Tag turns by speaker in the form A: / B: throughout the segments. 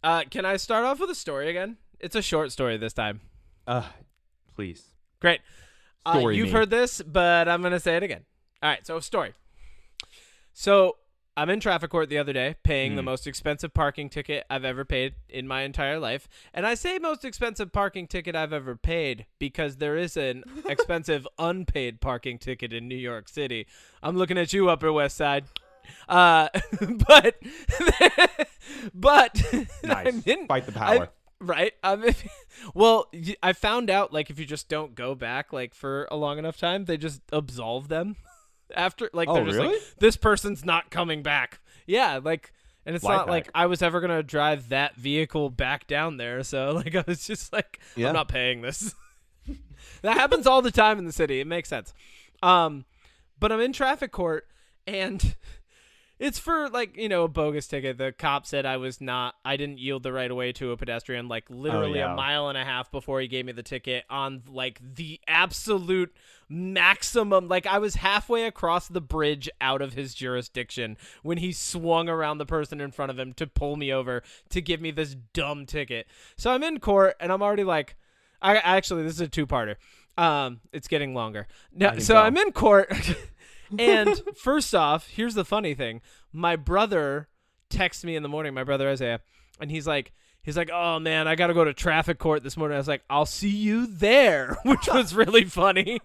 A: Can I start off with a story again? It's a short story this time.
B: Please.
A: Great.
B: Story
A: You've
B: me.
A: heard this, but I'm going to say it again. All right, so story. So I'm in traffic court the other day paying the most expensive parking ticket I've ever paid in my entire life. And I say most expensive parking ticket I've ever paid because there is an expensive unpaid parking ticket in New York City. I'm looking at you, Upper West Side. But
B: Nice. Fight the power.
A: Right. Well, I found out like if you just don't go back like for a long enough time, they just absolve them after. Like they're just
B: really?
A: like, this person's not coming back. Yeah, like, and it's
B: Life
A: not like
B: hack.
A: I was ever gonna drive that vehicle back down there. So like I was just like,
B: Yeah.
A: I'm not paying this. That happens all the time in the city. It makes sense. But I'm in traffic court and. It's for, like, you know, a bogus ticket. The cop said I didn't yield the right of way to a pedestrian, like, literally a mile and a half before he gave me the ticket on, like, the absolute maximum. Like, I was halfway across the bridge out of his jurisdiction when he swung around the person in front of him to pull me over to give me this dumb ticket. So I'm in court, and I'm already like, actually, this is a two-parter. It's getting longer. Now, so I'm in court. And first off, here's the funny thing. My brother texts me in the morning, my brother Isaiah, and he's like, oh man, I got to go to traffic court this morning. I was like, I'll see you there, which was really funny.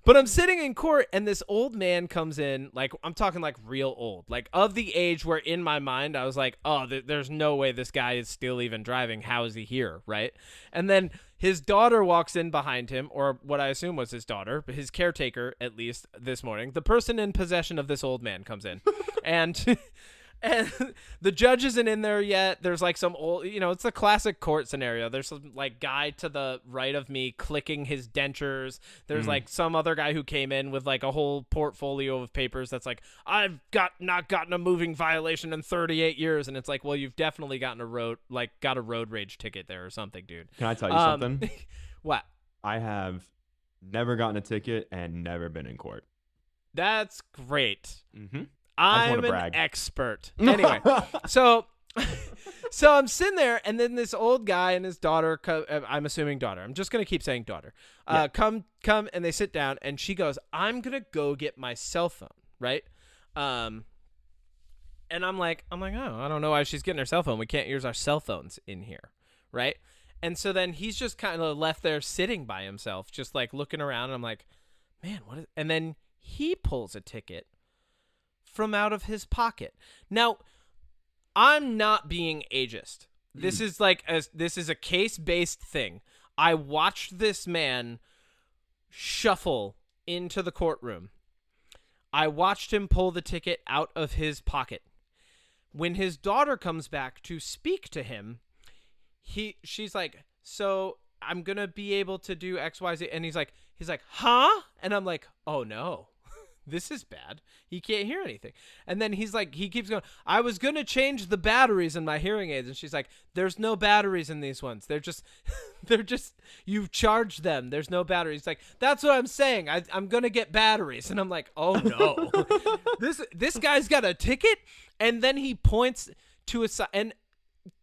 A: But I'm sitting in court and this old man comes in, like I'm talking like real old, like of the age where in my mind I was like, oh, there's no way this guy is still even driving. How is he here? Right. And then his daughter walks in behind him, or what I assume was his daughter, but his caretaker, at least this morning. The person in possession of this old man comes in and the judge isn't in there yet. There's like some old, you know, it's a classic court scenario. There's some like guy to the right of me clicking his dentures. There's like some other guy who came in with like a whole portfolio of papers that's like, I've not gotten a moving violation in 38 years. And it's like, well, you've definitely got a road rage ticket there or something, dude.
B: Can I tell you something?
A: What?
B: I have never gotten a ticket and never been in court.
A: That's great.
B: Mm-hmm.
A: I'm an expert. Anyway, so I'm sitting there, and then this old guy and his daughter, I'm assuming daughter. I'm just going to keep saying daughter. Come, and they sit down, and she goes, I'm going to go get my cell phone, right? And I'm like, oh, I don't know why she's getting her cell phone. We can't use our cell phones in here, right? And so then he's just kind of left there sitting by himself, just like looking around, and I'm like, man, what is... And then he pulls a ticket from out of his pocket. Now, I'm not being ageist. This is this is a case-based thing. I watched this man shuffle into the courtroom. I watched him pull the ticket out of his pocket. When his daughter comes back to speak to him, she's like, so I'm going to be able to do XYZ. And he's like, huh? And I'm like, oh no. This is bad. He can't hear anything. And then he keeps going, I was going to change the batteries in my hearing aids. And she's like, there's no batteries in these ones. They're just, you've charged them. There's no batteries. He's like, that's what I'm saying. I'm going to get batteries. And I'm like, oh no, this guy's got a ticket. And then he points to a side, and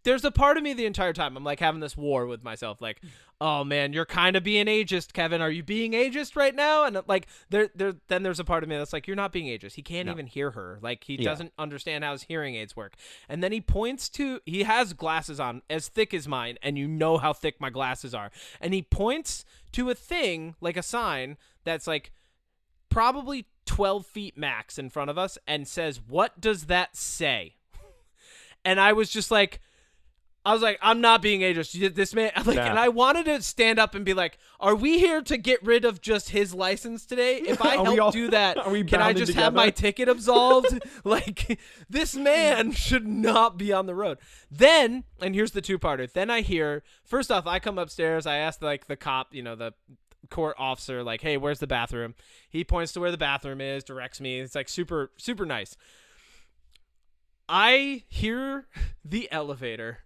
A: there's a part of me the entire time, I'm like having this war with myself, like, oh man, you're kind of being ageist, Kevin. Are you being ageist right now? And like, then there's a part of me that's like, you're not being ageist. He can't even hear her. Like, he doesn't understand how his hearing aids work. And then he has glasses on as thick as mine, and you know how thick my glasses are. And he points to a thing, like a sign that's like probably 12 feet max in front of us, and says, what does that say? And I was just like, I'm not being ageist. This man, like, and I wanted to stand up and be like, are we here to get rid of just his license today? If I help do that, can I just have my ticket absolved? Like, this man should not be on the road. Then, and here's the two-parter. Then I hear, first off, I come upstairs. I ask like the cop, you know, the court officer, like, hey, where's the bathroom? He points to where the bathroom is, directs me. It's like super, super nice. I hear the elevator,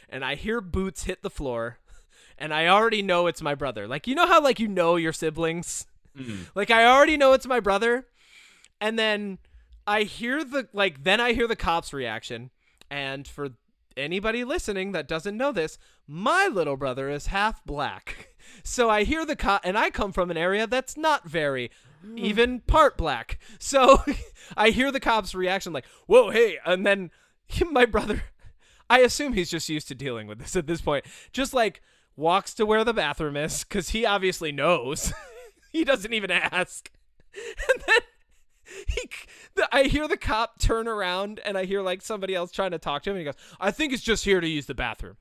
A: and I hear boots hit the floor, and I already know it's my brother. Like, you know how, like, you know your siblings? Mm-hmm. Like, I already know it's my brother, and then I hear the cops' reaction, and for anybody listening that doesn't know this, my little brother is half black. So I hear the cop, and I come from an area that's not very even part black. So I hear the cops' reaction like, whoa, hey. And then my brother, I assume he's just used to dealing with this at this point, just like walks to where the bathroom is because he obviously knows. He doesn't even ask. And then I hear the cop turn around and I hear like somebody else trying to talk to him. And he goes, I think it's just here to use the bathroom.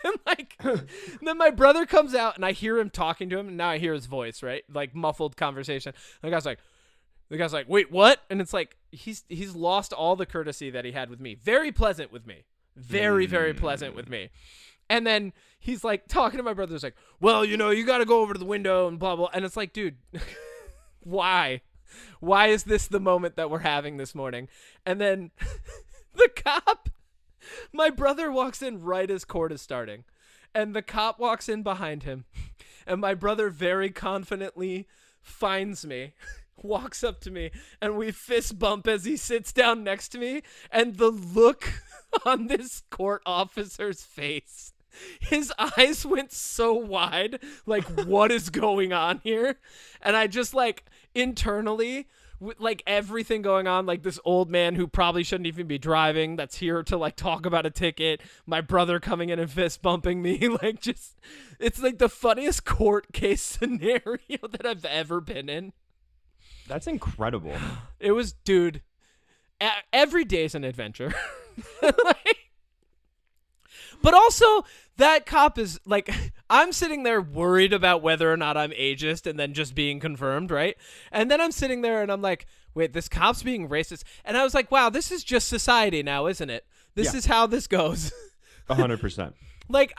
A: And like, then my brother comes out and I hear him talking to him. And now I hear his voice, right? Like muffled conversation. And the guy's like, wait, what? And it's like, he's lost all the courtesy that he had with me. Very pleasant with me. Very, very pleasant with me. And then he's like talking to my brother. He's like, well, you got to go over to the window and blah, blah. And it's like, dude, why? Why is this the moment that we're having this morning? And then the cop, my brother walks in right as court is starting. And the cop walks in behind him. And my brother very confidently finds me, walks up to me, and we fist bump as he sits down next to me. And the look on this court officer's face, his eyes went so wide, like, what is going on here? And I just, like, internally, like, everything going on, like, this old man who probably shouldn't even be driving that's here to, like, talk about a ticket, my brother coming in and fist bumping me, like, just, it's, like, the funniest court case scenario that I've ever been in.
B: That's incredible.
A: It was, dude, every day's an adventure. Like, but also, that cop is, like, I'm sitting there worried about whether or not I'm ageist and then just being confirmed, right? And then I'm sitting there and I'm like, wait, this cop's being racist. And I was like, wow, this is just society now, isn't it? This is how this goes.
B: 100%.
A: Like,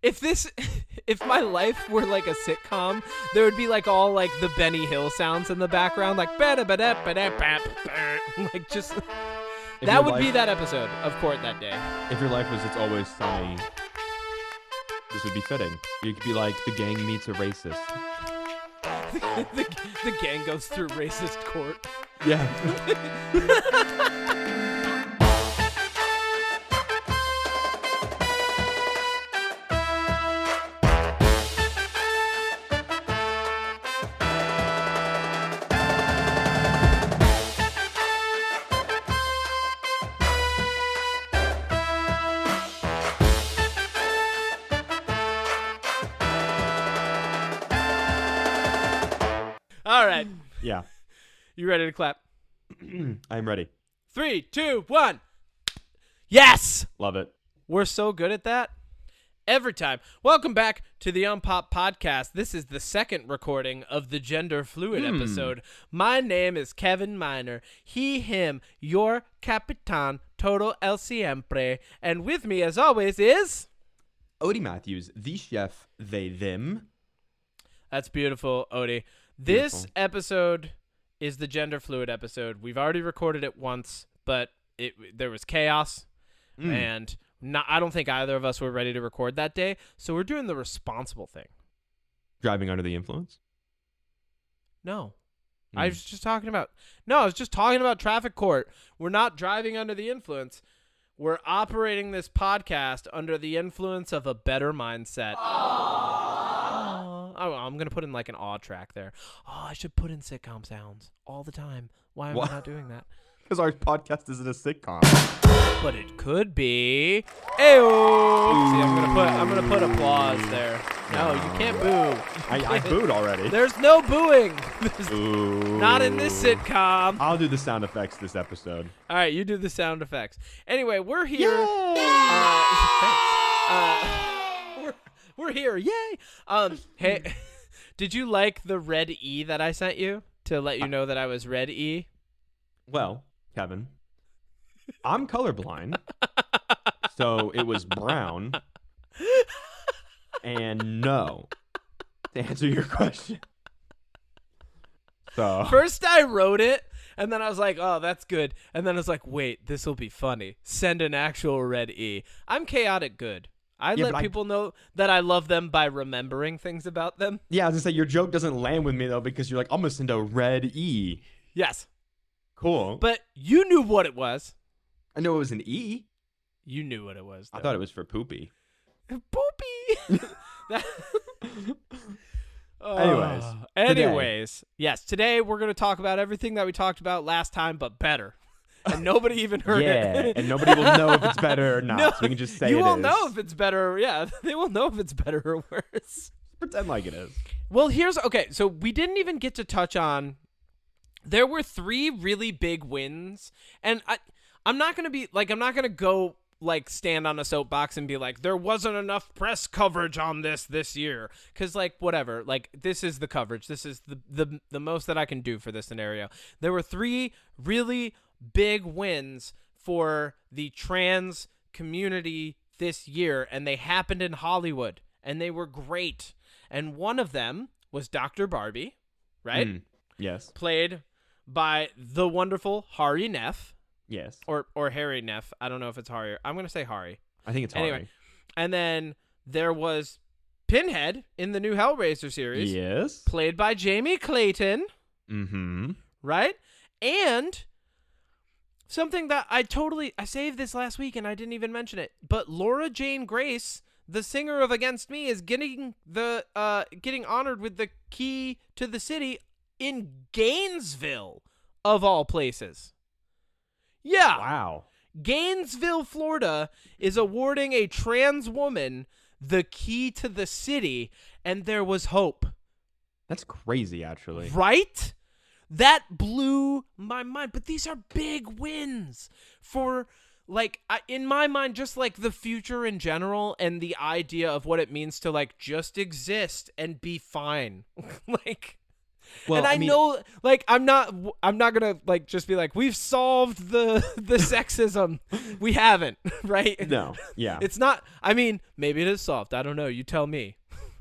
A: if my life were like a sitcom, there would be like all like the Benny Hill sounds in the background, like like just... That would be that episode of Court that day.
B: If your life was It's Always Sunny, this would be fitting. You could be like, the gang meets a racist.
A: the gang goes through racist court.
B: Yeah.
A: All right.
B: Yeah.
A: You ready to clap?
B: I'm ready.
A: 3, 2, 1. Yes!
B: Love it.
A: We're so good at that. Every time. Welcome back to the Unpop Podcast. This is the second recording of the gender fluid episode. My name is Kevin Miner. He, him, your Capitan, todo el siempre. And with me, as always, is...
B: Odie Matthews, the chef, they, them.
A: That's beautiful, Odie. This episode is the gender fluid episode. We've already recorded it once, but there was chaos, and I don't think either of us were ready to record that day, so we're doing the responsible thing.
B: Driving under the influence?
A: No. I was just talking about traffic court. We're not driving under the influence. We're operating this podcast under the influence of a better mindset. Oh, I'm going to put in like an awe track there. Oh, I should put in sitcom sounds all the time. Why am I not doing that?
B: Because our podcast isn't a sitcom.
A: But it could be. Ayo! See, I'm gonna put applause there. No, you can't boo.
B: I booed already.
A: There's no booing.
B: Ooh.
A: Not in this sitcom.
B: I'll do the sound effects this episode.
A: All right, you do the sound effects. Anyway, we're here. We're here. Yay! Hey, did you like the red E that I sent you to let you know that I was red E?
B: Well, Kevin, I'm colorblind, so it was brown. And no, to answer your question. So
A: first I wrote it, and then I was like, oh, that's good. And then I was like, wait, this will be funny. Send an actual red E. I'm chaotic good. I let people know that I love them by remembering things about them.
B: Yeah, I was going to say, your joke doesn't land with me, though, because you're like, I'm going to send a red E.
A: Yes.
B: Cool.
A: But you knew what it was.
B: I know it was an E.
A: You knew what it was, though.
B: I thought it was for poopy.
A: Poopy.
B: Anyways.
A: Yes, today we're going to talk about everything that we talked about last time, but better. And nobody even heard it.
B: And nobody will know if it's better or not.
A: No,
B: so we can just say
A: you
B: it
A: won't
B: is.
A: know if it's better. Yeah, they won't know if it's better or worse.
B: Pretend like it is.
A: Well, so we didn't even get to touch on, there were 3 really big wins, and I'm not going to go like stand on a soapbox and be like, there wasn't enough press coverage on this year, because like whatever, like this is the coverage, this is the most that I can do for this scenario. There were 3 really big wins for the trans community this year, and they happened in Hollywood, and they were great. And one of them was Dr. Barbie, right?
B: Yes.
A: Played by the wonderful Hari Neff.
B: Yes.
A: Or Harry Neff. I don't know if it's Hari. I'm going to say Hari.
B: I think it's
A: anyway.
B: Hari.
A: And then there was Pinhead in the new Hellraiser series.
B: Yes.
A: Played by Jamie Clayton.
B: Mm-hmm.
A: Right? And something that I saved this last week and I didn't even mention it, but Laura Jane Grace, the singer of Against Me, is getting honored with the key to the city in Gainesville, of all places. Yeah.
B: Wow.
A: Gainesville, Florida is awarding a trans woman the key to the city, and there was hope.
B: That's crazy, actually.
A: Right? That blew my mind. But these are big wins for, like, in my mind, just like the future in general and the idea of what it means to like just exist and be fine. Like, well, and I know, like, I'm not gonna like just be like, we've solved the sexism. We haven't, right?
B: No. Yeah.
A: It's not. I mean, maybe it is solved. I don't know. You tell me,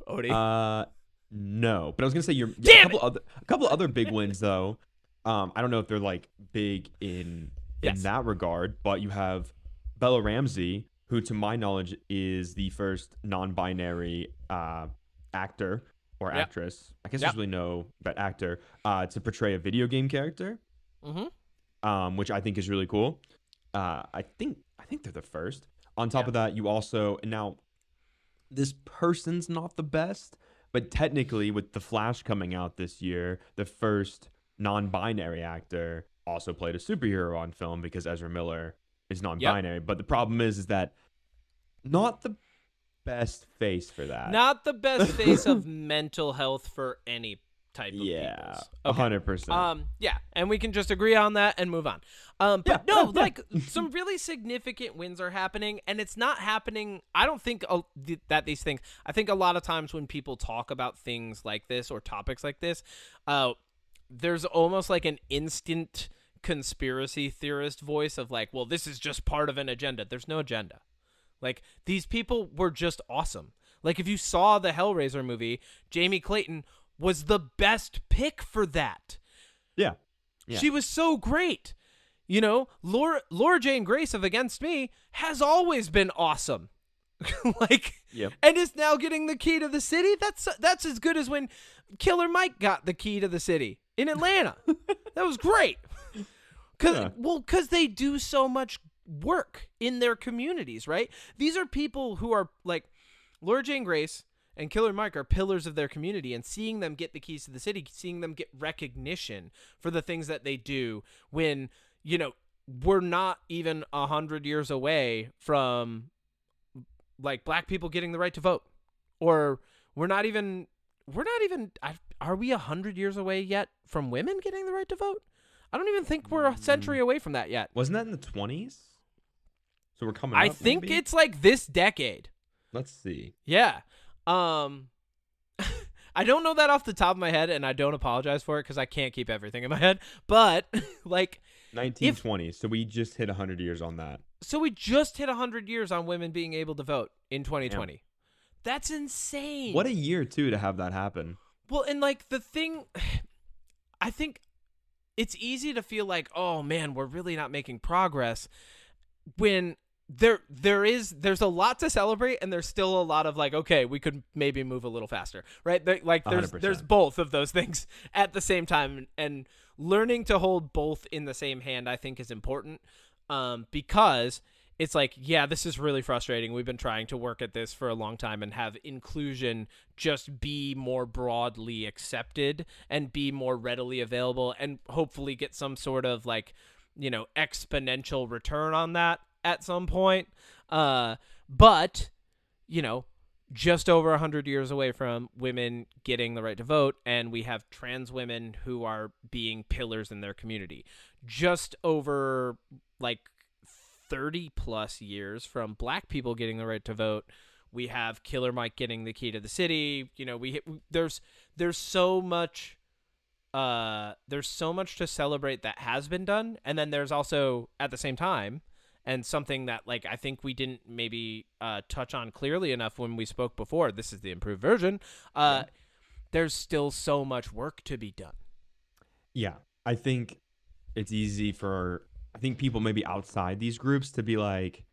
A: Odie.
B: No, but I was gonna say a couple other big wins though. I don't know if they're like big in that regard, but you have Bella Ramsey, who to my knowledge is the first non-binary actor or actress. I guess there's really no but actor to portray a video game character. Mm-hmm. Which I think is really cool. I think they're the first. On top of that, you also, and now this person's not the best, but technically with The Flash coming out this year, the first non-binary actor also played a superhero on film because Ezra Miller is non-binary. Yep. But the problem is that not the best face for that.
A: Not the best face of mental health for any type of peoples.
B: Okay. 100%.
A: Yeah, and we can just agree on that and move on. Like some really significant wins are happening, and it's not happening. I don't think that these things. I think a lot of times when people talk about things like this or topics like this, there's almost like an instant conspiracy theorist voice of like, well, this is just part of an agenda. There's no agenda. Like, these people were just awesome. Like, if you saw the Hellraiser movie, Jamie Clayton was the best pick for that.
B: Yeah.
A: She was so great. You know, Laura Jane Grace of Against Me has always been awesome. And is now getting the key to the city. That's as good as when Killer Mike got the key to the city in Atlanta. That was great. Because they do so much work in their communities, right? These are people who are like Laura Jane Grace and Killer Mike are pillars of their community, and seeing them get the keys to the city, seeing them get recognition for the things that they do when, you know, we're not even 100 years away from like black people getting the right to vote, or are we 100 years away yet from women getting the right to vote? I don't even think we're a century away from that yet.
B: Wasn't that in the 20s? So we're coming up,
A: I think it's like this decade.
B: Let's see.
A: Yeah. I don't know that off the top of my head, and I don't apologize for it because I can't keep everything in my head. But like
B: 1920s. So we just hit 100 years on that.
A: So we just hit 100 years on women being able to vote in 2020. Yeah. That's insane.
B: What a year too to have that happen.
A: Well, and like the thing, I think it's easy to feel like, oh man, we're really not making progress when there's a lot to celebrate, and there's still a lot of like, okay, we could maybe move a little faster, right? There's
B: 100%.
A: both of those things at the same time, and learning to hold both in the same hand, I think, is important, because it's like, yeah, this is really frustrating. We've been trying to work at this for a long time and have inclusion just be more broadly accepted and be more readily available, and hopefully get some sort of like, exponential return on that at some point. But, just over 100 years away from women getting the right to vote, and we have trans women who are being pillars in their community. Just over like 30 plus years from black people getting the right to vote, we have Killer Mike getting the key to the city. There's so much to celebrate that has been done, and then there's also at the same time, and something that like I think we didn't maybe touch on clearly enough when we spoke before. This is the improved version. There's still so much work to be done.
B: Yeah, I think it's easy for people maybe outside these groups to be like,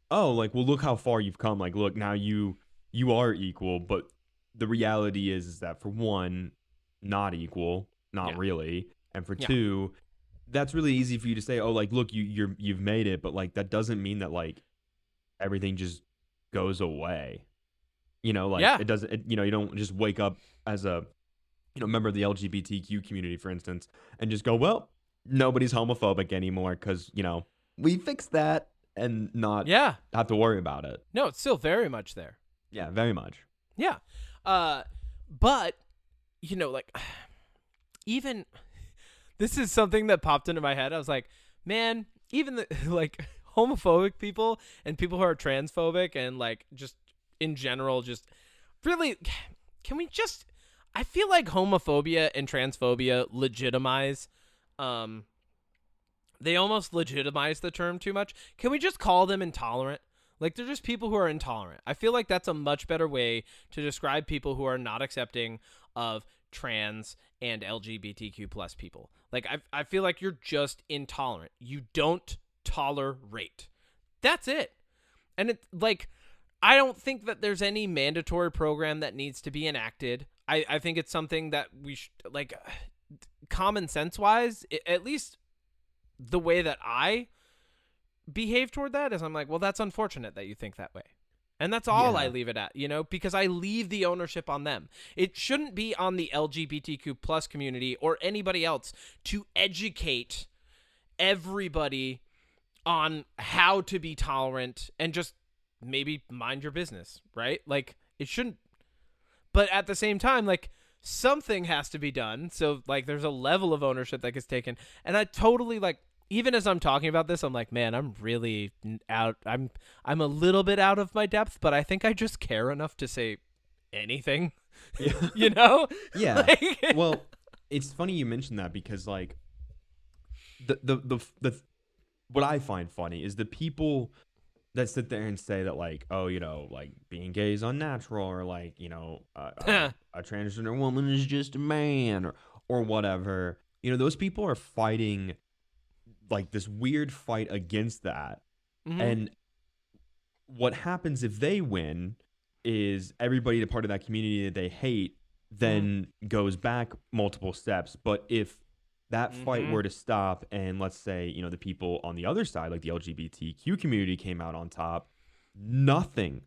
B: oh, like, well, look how far you've come. Like, look, now you are equal. But the reality is that for one, not equal, not really. And for two, that's really easy for you to say, oh, like, look, you've made it. But like, that doesn't mean that like everything just goes away. It doesn't, you don't just wake up as a, member of the LGBTQ community, for instance, and just go, well, nobody's homophobic anymore because, we fixed that and not have to worry about it.
A: No, it's still very much there.
B: Yeah, very much.
A: Yeah. But, like, even, this is something that popped into my head. I was like, man, even the, like, homophobic people and people who are transphobic and, like, just in general, just really, can we just, I feel like homophobia and transphobia legitimize, they almost legitimize the term too much. Can we just call them intolerant? Like, they're just people who are intolerant. I feel like that's a much better way to describe people who are not accepting of trans and LGBTQ plus people. Like, I feel like you're just intolerant. You don't tolerate. That's it. And it, like, I don't think that there's any mandatory program that needs to be enacted. I think it's something that we should, like, common sense wise, at least the way that I behave toward that is I'm like, well, that's unfortunate that you think that way. And that's all I leave it at, because I leave the ownership on them. It shouldn't be on the LGBTQ plus community or anybody else to educate everybody on how to be tolerant and just maybe mind your business, right? Like, it shouldn't. But at the same time, like, something has to be done. So, like, there's a level of ownership that gets taken. And I totally, like, even as I'm talking about this, I'm like, man, I'm really out. I'm a little bit out of my depth, but I think I just care enough to say anything,
B: Yeah. Yeah.
A: Like,
B: well, it's funny you mentioned that because, like, the what I find funny is the people that sit there and say that, like, oh, like, being gay is unnatural, or like, a transgender woman is just a man, or whatever. Those people are fighting like this weird fight against that.
A: Mm-hmm.
B: And what happens if they win is everybody, the part of that community that they hate, then goes back multiple steps. But if that fight were to stop and let's say, the people on the other side, like the LGBTQ community, came out on top, nothing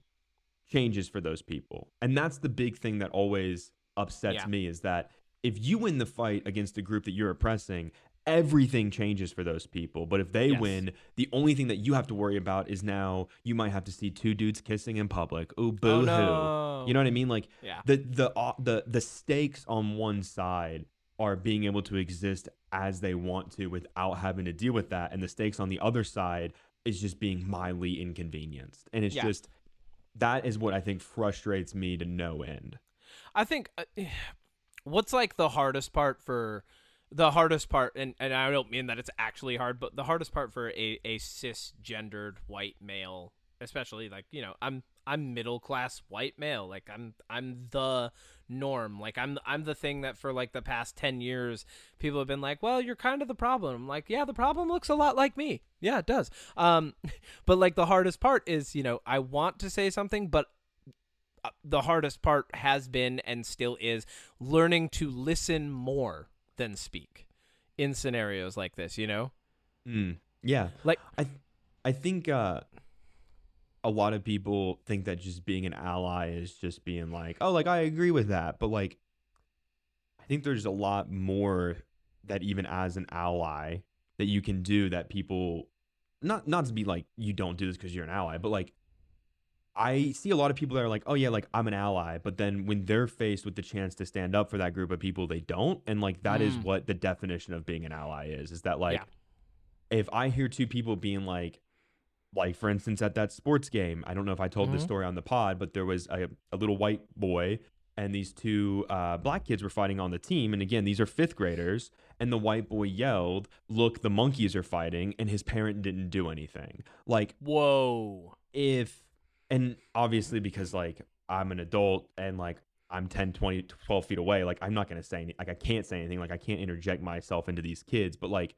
B: changes for those people. And that's the big thing that always upsets me, is that if you win the fight against the group that you're oppressing, everything changes for those people. But if they win, the only thing that you have to worry about is now you might have to see two dudes kissing in public. Ooh, boo-hoo.
A: Oh, no.
B: You know what I mean? Like, the stakes on one side are being able to exist as they want to without having to deal with that. And the stakes on the other side is just being mildly inconvenienced. And it's just, that is what I think frustrates me to no end.
A: I think what's like the hardest part, and I don't mean that it's actually hard, but the hardest part for a cisgendered white male, especially, like, middle class white male. Like I'm the norm. Like I'm the thing that for like the past 10 years people have been like, well, you're kind of the problem. I'm like, yeah, the problem looks a lot like me. Yeah, it does. But like the hardest part is, I want to say something, but the hardest part has been and still is learning to listen more than speak in scenarios like this,
B: Yeah.
A: Like
B: I think a lot of people think that just being an ally is just being like, oh, like I agree with that. But like, I think there's a lot more that even as an ally that you can do that people, not to be like, you don't do this because you're an ally, but like, I see a lot of people that are like, oh yeah, like I'm an ally. But then when they're faced with the chance to stand up for that group of people, they don't. And like, that is what the definition of being an ally is that like, if I hear two people being like for instance, at that sports game, I don't know if I told this story on the pod, but there was a little white boy and these two black kids were fighting on the team. And again, these are fifth graders. And the white boy yelled, look, the monkeys are fighting. And his parent didn't do anything. Like,
A: whoa.
B: And obviously because like I'm an adult and like I'm 10, 20, 12 feet away, like I'm not going to say anything. Like I can't say anything. Like I can't interject myself into these kids. But like,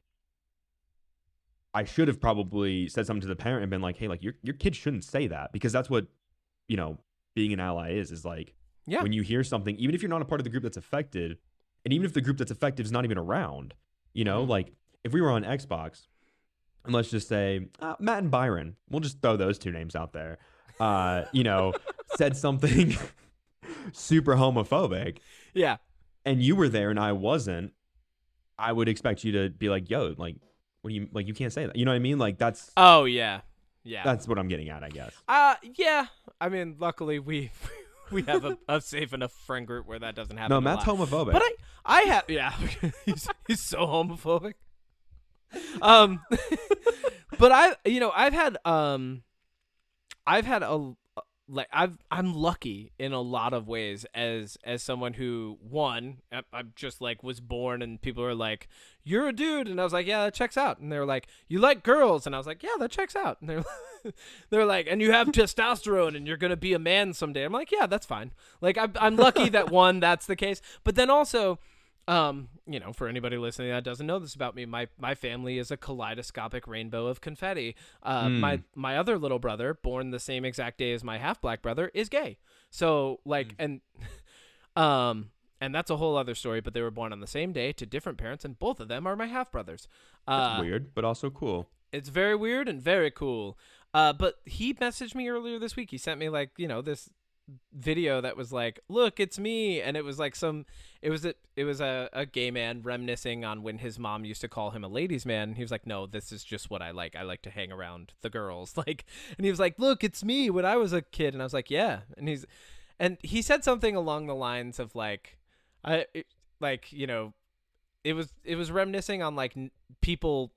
B: I should have probably said something to the parent and been like, hey, like your kid shouldn't say that, because that's what, being an ally is like, when you hear something, even if you're not a part of the group that's affected, and even if the group that's affected is not even around, like if we were on Xbox and let's just say Matt and Byron, we'll just throw those two names out there, said something super homophobic.
A: Yeah.
B: And you were there and I wasn't, I would expect you to be like, yo, like, what do you, like, you can't say that. You know what I mean? Like, that's...
A: Oh, yeah. Yeah.
B: That's what I'm getting at, I guess.
A: Yeah. I mean, luckily, we have a safe enough friend group where that doesn't happen.
B: No, Matt's homophobic.
A: But I have... Yeah. he's so homophobic. But I've had like I'm lucky in a lot of ways as someone who, one, I'm just like was born and people are like, you're a dude, and I was like, yeah, that checks out, and they're like, you like girls, and I was like, yeah, that checks out, and they're like, and you have testosterone and you're gonna be a man someday. I'm like, yeah, that's fine. Like I'm lucky that one, that's the case, but then also, for anybody listening that doesn't know this about me, my family is a kaleidoscopic rainbow of confetti. My other little brother, born the same exact day as my half black brother, is gay. So like, and that's a whole other story, but they were born on the same day to different parents, and both of them are my half brothers.
B: That's weird, but also cool.
A: It's very weird and very cool. But he messaged me earlier this week. He sent me like, this video that was like, look, it's me, and it was like it was a gay man reminiscing on when his mom used to call him a ladies man, and he was like, no, this is just what I like to hang around the girls, like, and he was like, look, it's me when I was a kid, and I was like, yeah, and he said something along the lines of like, it was reminiscing on like people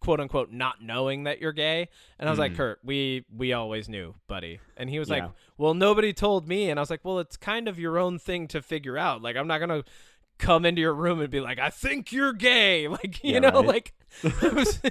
A: quote unquote not knowing that you're gay, and I was like, Kurt, we always knew, buddy. And he was like, well, nobody told me, and I was like, well, it's kind of your own thing to figure out. Like, I'm not gonna come into your room and be like, I think you're gay, like, you know, right? Like, it was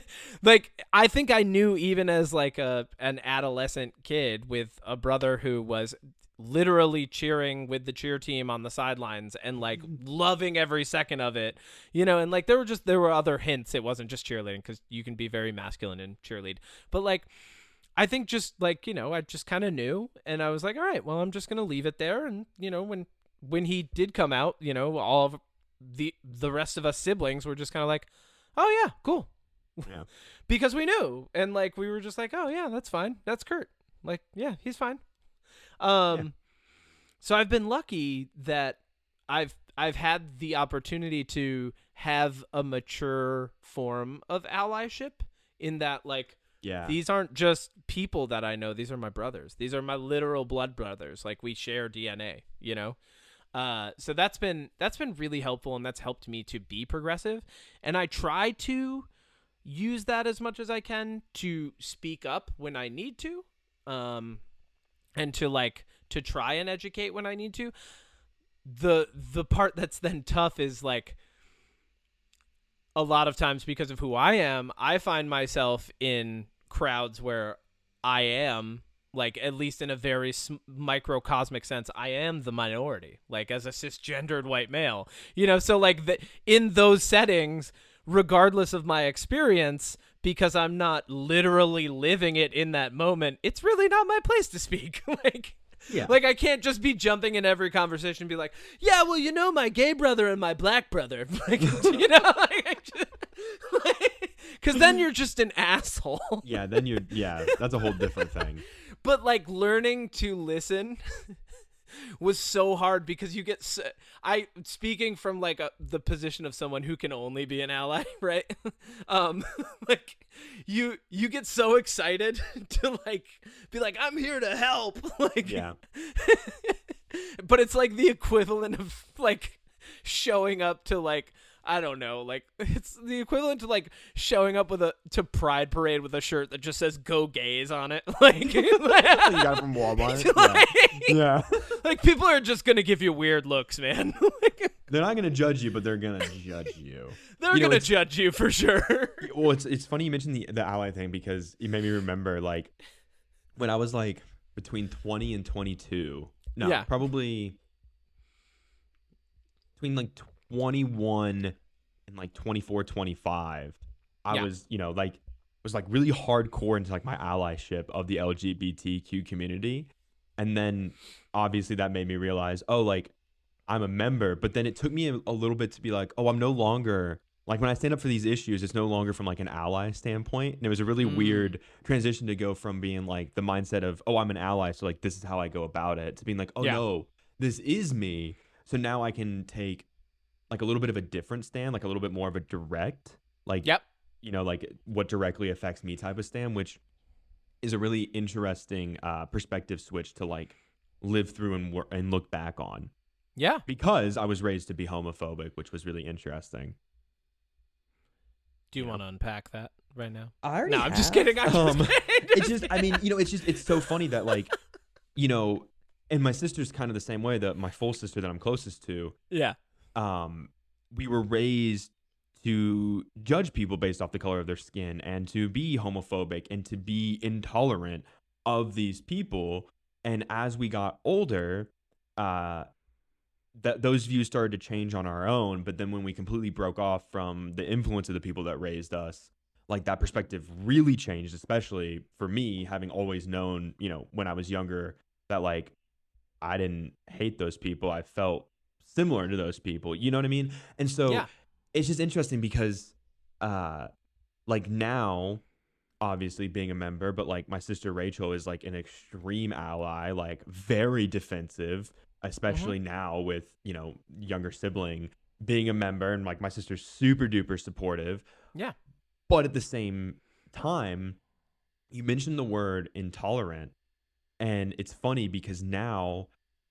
A: like, I think I knew even as like an adolescent kid with a brother who was literally cheering with the cheer team on the sidelines and like loving every second of it, and like there were other hints. It wasn't just cheerleading, because you can be very masculine and cheerlead, but like I think just like, I just kind of knew, and I was like, all right, well, I'm just gonna leave it there. And when he did come out, all of the rest of us siblings were just kind of like, oh yeah, cool.
B: Yeah.
A: Because we knew, and like we were just like, oh yeah, that's fine, that's Kurt, like, yeah, he's fine. So I've been lucky that I've had the opportunity to have a mature form of allyship, in that like, these aren't just people that I know. These are my brothers. These are my literal blood brothers. Like, we share DNA, so that's been really helpful, and that's helped me to be progressive. And I try to use that as much as I can to speak up when I need to. And to try and educate when I need to. The part that's then tough is like, a lot of times because of who I am, I find myself in crowds where I am like, at least in a very microcosmic sense, I am the minority, like, as a cisgendered white male, so like in those settings, regardless of my experience, because I'm not literally living it in that moment, it's really not my place to speak. Like, I can't just be jumping in every conversation and be like, yeah, well, my gay brother and my black brother, because then you're just an asshole.
B: That's a whole different thing.
A: But like, learning to listen was so hard, because you get speaking from like the position of someone who can only be an ally, right? Like, you get so excited to like be like, I'm here to help, like, but it's like the equivalent of like showing up to like, I don't know, like, it's the equivalent to like showing up to Pride Parade with a shirt that just says "Go Gays" on it. Like, you
B: got it from Walmart.
A: Yeah. Like, people are just gonna give you weird looks, man.
B: They're not gonna judge you, but they're gonna judge you.
A: They're gonna judge you for sure.
B: Well, it's funny you mentioned the ally thing, because it made me remember, like, when I was like between 20 and 22. No, probably between like 21 and like 24, 25, I was, was like really hardcore into like my allyship of the LGBTQ community. And then obviously that made me realize, oh, like, I'm a member. But then it took me a little bit to be like, oh, I'm no longer, like, when I stand up for these issues, it's no longer from like an ally standpoint. And it was a really weird transition to go from being like the mindset of, oh, I'm an ally, so like this is how I go about it, to being like, oh no, this is me. So now I can take like a little bit of a different stand, like a little bit more of a direct, like, like what directly affects me type of stand, which is a really interesting perspective switch to like live through and look back on.
A: Yeah.
B: Because I was raised to be homophobic, which was really interesting.
A: Do you want to unpack that right now?
B: I'm
A: just kidding.
B: It's just, I mean, it's so funny that like, and my sister's kind of the same way, that my full sister that I'm closest to.
A: Yeah.
B: We were raised to judge people based off the color of their skin, and to be homophobic and to be intolerant of these people. And as we got older, that those views started to change on our own. But then when we completely broke off from the influence of the people that raised us, like, that perspective really changed, especially for me, having always known, when I was younger, that like I didn't hate those people. I felt similar to those people. You know what I mean? And so it's just interesting because like now, obviously being a member, but like my sister Rachel is like an extreme ally, like very defensive, especially now with, younger sibling being a member, and like my sister's super duper supportive.
A: Yeah.
B: But at the same time, you mentioned the word intolerant, and it's funny because now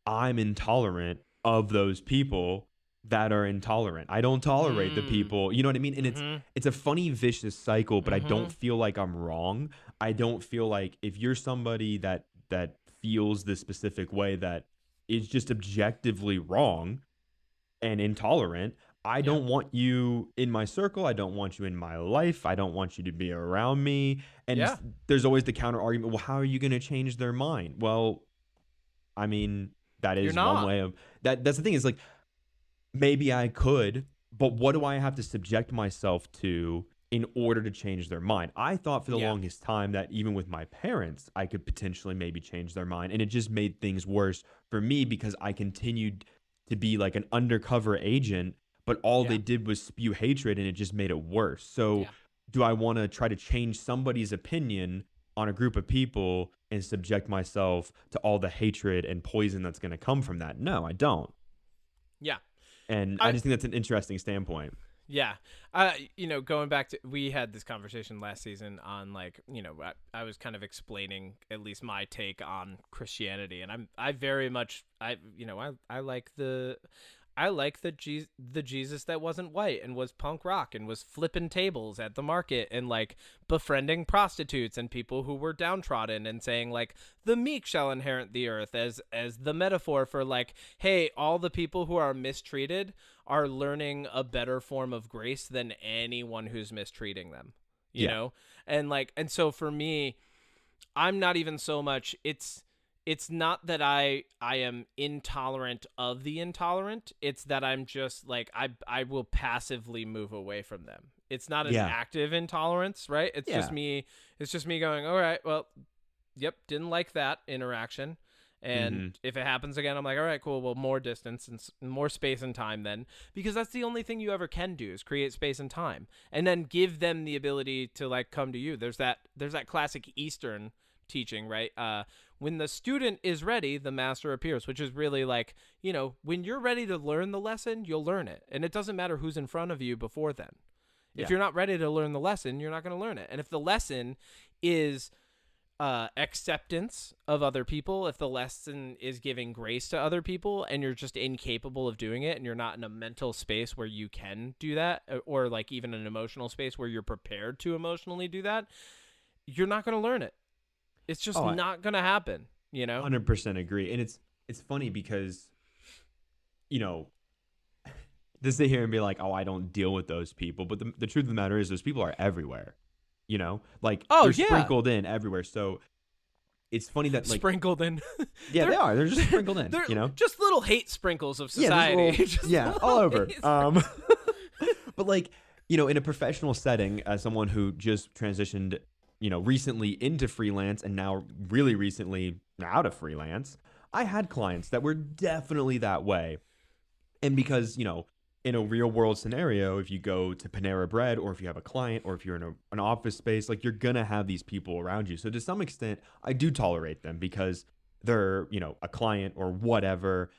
B: I'm intolerant of those people that are intolerant. I don't tolerate the people, you know what I mean? And it's a funny vicious cycle, but I don't feel like I'm wrong. I don't feel like if you're somebody that feels this specific way that is just objectively wrong and intolerant, I don't want you in my circle. I don't want you in my life. I don't want you to be around me. And there's always the counter argument. Well, how are you going to change their mind? Well, I mean, that is one way of that. That's the thing, is like, maybe I could, but what do I have to subject myself to in order to change their mind? I thought for the longest time that even with my parents, I could potentially maybe change their mind. And it just made things worse for me because I continued to be like an undercover agent, but all they did was spew hatred, and it just made it worse. So do I want to try to change somebody's opinion on a group of people and subject myself to all the hatred and poison that's going to come from that? No, I don't.
A: Yeah.
B: And I just think that's an interesting standpoint.
A: Yeah. Going back to, we had this conversation last season on like, I was kind of explaining at least my take on Christianity, and I very much, I like the Jesus that wasn't white and was punk rock and was flipping tables at the market and like befriending prostitutes and people who were downtrodden, and saying like the meek shall inherit the earth as the metaphor for like, hey, all the people who are mistreated are learning a better form of grace than anyone who's mistreating them, you know? And like, and so for me, I'm not even so much. It's not that I am intolerant of the intolerant. It's that I'm just like I will passively move away from them. It's not an active intolerance, right? It's just me. It's just me going, all right, well, yep, didn't like that interaction. And if it happens again, I'm like, all right, cool. Well, more distance and more space and time then, because that's the only thing you ever can do is create space and time, and then give them the ability to like come to you. There's that classic Eastern teaching, right? When the student is ready, the master appears, which is really like, when you're ready to learn the lesson, you'll learn it. And it doesn't matter who's in front of you before then. If you're not ready to learn the lesson, you're not going to learn it. And if the lesson is acceptance of other people, if the lesson is giving grace to other people and you're just incapable of doing it and you're not in a mental space where you can do that, or like even an emotional space where you're prepared to emotionally do that, you're not going to learn it. It's just not going to happen,
B: 100% agree. And it's funny because, to sit here and be like, oh, I don't deal with those people. But the truth of the matter is those people are everywhere, they're sprinkled in everywhere. So it's funny that like
A: sprinkled in.
B: Yeah, they are. They're just sprinkled in,
A: they're just little hate sprinkles of society.
B: All over. But like, in a professional setting, as someone who just transitioned recently into freelance and now really recently out of freelance, I had clients that were definitely that way. And because, in a real world scenario, if you go to Panera Bread or if you have a client or if you're in an office space, like you're going to have these people around you. So to some extent, I do tolerate them because they're, a client or whatever.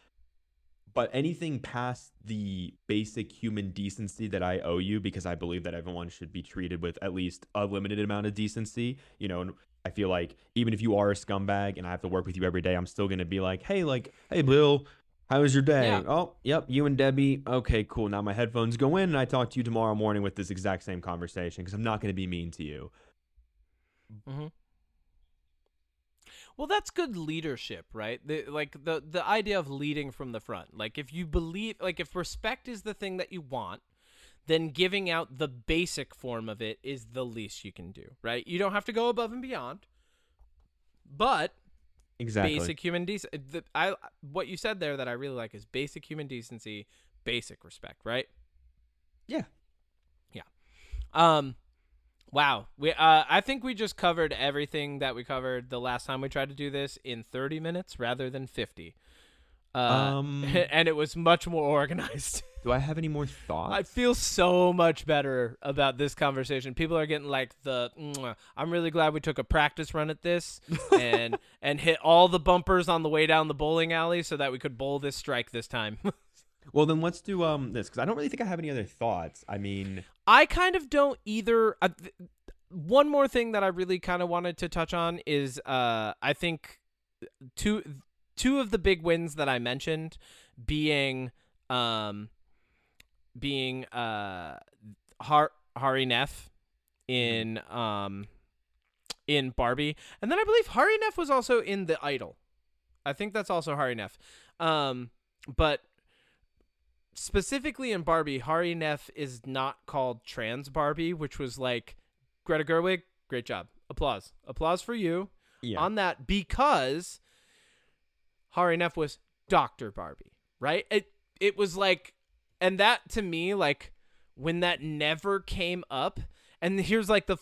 B: But anything past the basic human decency that I owe you, because I believe that everyone should be treated with at least a limited amount of decency, and I feel like even if you are a scumbag and I have to work with you every day, I'm still going to be like, hey, Bill, how was your day?
A: Yeah.
B: Oh, yep, you and Debbie. Okay, cool. Now my headphones go in and I talk to you tomorrow morning with this exact same conversation because I'm not going to be mean to you.
A: Mm-hmm. Well, that's good leadership, right? The idea of leading from the front. Like if you believe, like if respect is the thing that you want, then giving out the basic form of it is the least you can do, right? You don't have to go above and beyond, but
B: exactly.
A: Basic human decency. What you said there that I really like is basic human decency, basic respect, right?
B: Yeah.
A: Yeah. Wow. I think we just covered everything that we covered the last time we tried to do this in 30 minutes rather than 50. And it was much more organized.
B: Do I have any more thoughts?
A: I feel so much better about this conversation. People are getting like I'm really glad we took a practice run at this and hit all the bumpers on the way down the bowling alley so that we could bowl this strike this time.
B: Well, then let's do this because I don't really think I have any other thoughts. I mean,
A: I kind of don't either. One more thing that I really kind of wanted to touch on is I think two of the big wins that I mentioned being Hari Neff in Barbie, and then I believe Hari Neff was also in The Idol. I think that's also Hari Neff. But specifically in Barbie, Hari Neff is not called Trans Barbie, which was like Greta Gerwig, great job. Applause for you on that, because Hari Neff was Dr. Barbie, right? It was like, and that to me, like when that never came up, and here's like the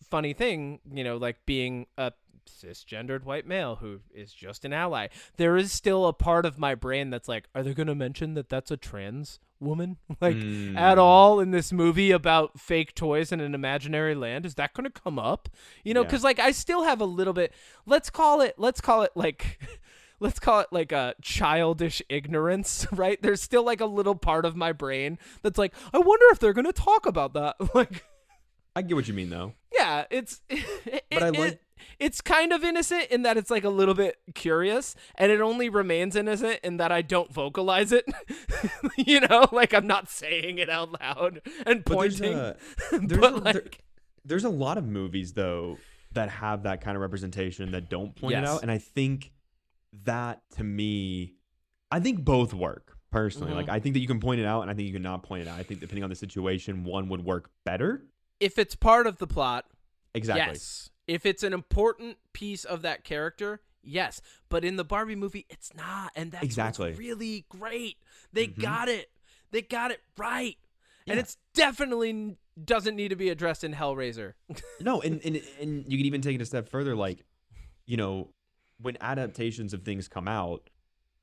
A: funny thing, like being a cisgendered white male who is just an ally, there is still a part of my brain that's like, are they going to mention that that's a trans woman like at all in this movie about fake toys in an imaginary land? Is that going to come up? Because like I still have a little bit, let's call it like a childish ignorance, right? There's still like a little part of my brain that's like, I wonder if they're going to talk about that. Like,
B: I get what you mean though.
A: Yeah, it's kind of innocent in that it's like a little bit curious, and it only remains innocent in that I don't vocalize it. Like I'm not saying it out loud and pointing.
B: There's a lot of movies though that have that kind of representation that don't point it out, and I think that to me, I think both work personally. Like I think that you can point it out, and I think you can not point it out. I think depending on the situation, one would work better
A: if it's part of the plot.
B: Exactly.
A: Yes. If it's an important piece of that character, yes. But in the Barbie movie, it's not. And that's
B: Exactly.
A: what's really great. They got it. They got it right.
B: Yeah.
A: And it's definitely doesn't need to be addressed in Hellraiser.
B: No, and you can even take it a step further. Like, you know, when adaptations of things come out,